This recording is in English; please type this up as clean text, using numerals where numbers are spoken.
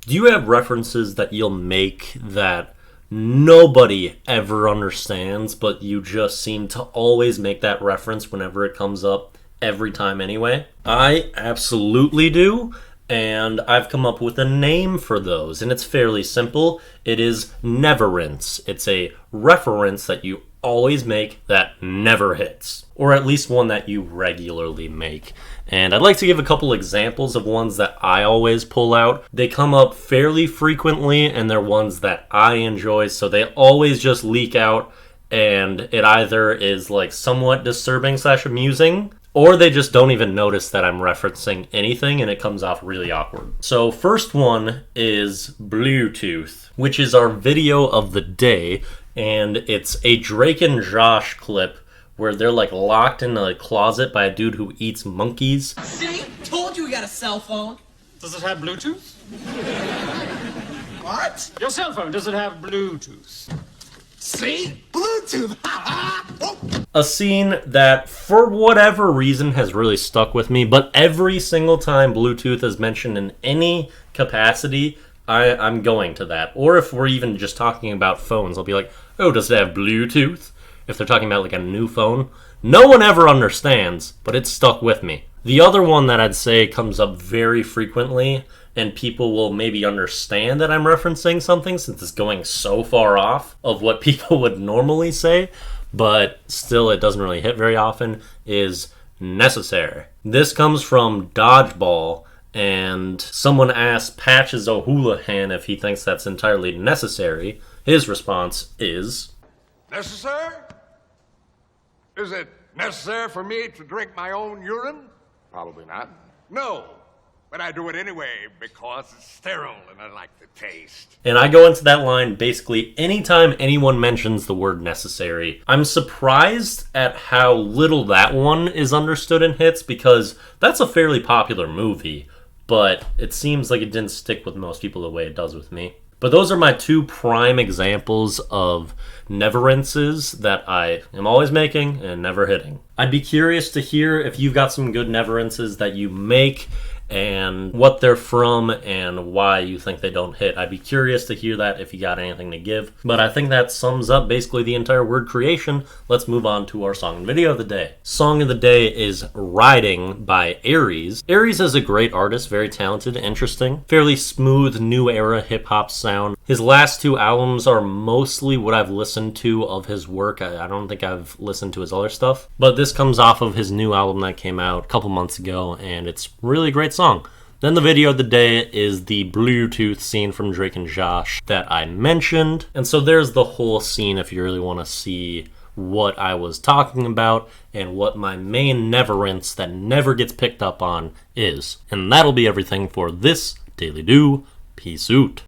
Do you have references that you'll make that nobody ever understands, but you just seem to always make that reference whenever it comes up every time anyway? I absolutely do, and I've come up with a name for those, and it's fairly simple. It is Neverence. It's a reference that you always make that never hits, or at least one that you regularly make. And I'd like to give a couple examples of ones that I always pull out. They come up fairly frequently, and they're ones that I enjoy, so they always just leak out, and it either is like somewhat disturbing / amusing, or they just don't even notice that I'm referencing anything, and it comes off really awkward. So first one is Bluetooth, which is our video of the day, and it's a Drake and Josh clip where they're like locked in a closet by a dude who eats monkeys. See? Told you we got a cell phone. Does it have Bluetooth? What? Your cell phone, does it have Bluetooth? See? Bluetooth. A scene that, for whatever reason, has really stuck with me, but every single time Bluetooth is mentioned in any capacity, I'm going to that. Or if we're even just talking about phones, I'll be like, oh, does it have Bluetooth? If they're talking about like a new phone. No one ever understands, but it's stuck with me. The other one that I'd say comes up very frequently, and people will maybe understand that I'm referencing something since it's going so far off of what people would normally say, but still it doesn't really hit very often, is necessary. This comes from Dodgeball, and someone asked Patches O'Houlihan if he thinks that's entirely necessary. His response is, necessary? Is it necessary for me to drink my own urine? Probably not. No, but I do it anyway because it's sterile and I like the taste. And I go into that line basically anytime anyone mentions the word necessary. I'm surprised at how little that one is understood in hits because that's a fairly popular movie, but it seems like it didn't stick with most people the way it does with me. But those are my two prime examples of neverences that I am always making and never hitting. I'd be curious to hear if you've got some good neverences that you make and what they're from and why you think they don't hit. I'd be curious to hear that if you got anything to give. But I think that sums up basically the entire word creation. Let's move on to our song and video of the day. Song of the day is Riding by Aries. Aries is a great artist, very talented, interesting, fairly smooth new era hip-hop sound. His last two albums are mostly what I've listened to of his work. I don't think I've listened to his other stuff. But this comes off of his new album that came out a couple months ago, and it's really a great song. Then the video of the day is the Bluetooth scene from Drake and Josh that I mentioned. And so there's the whole scene if you really want to see what I was talking about and what my main neverence that never gets picked up on is. And that'll be everything for this Daily Do. Peace out.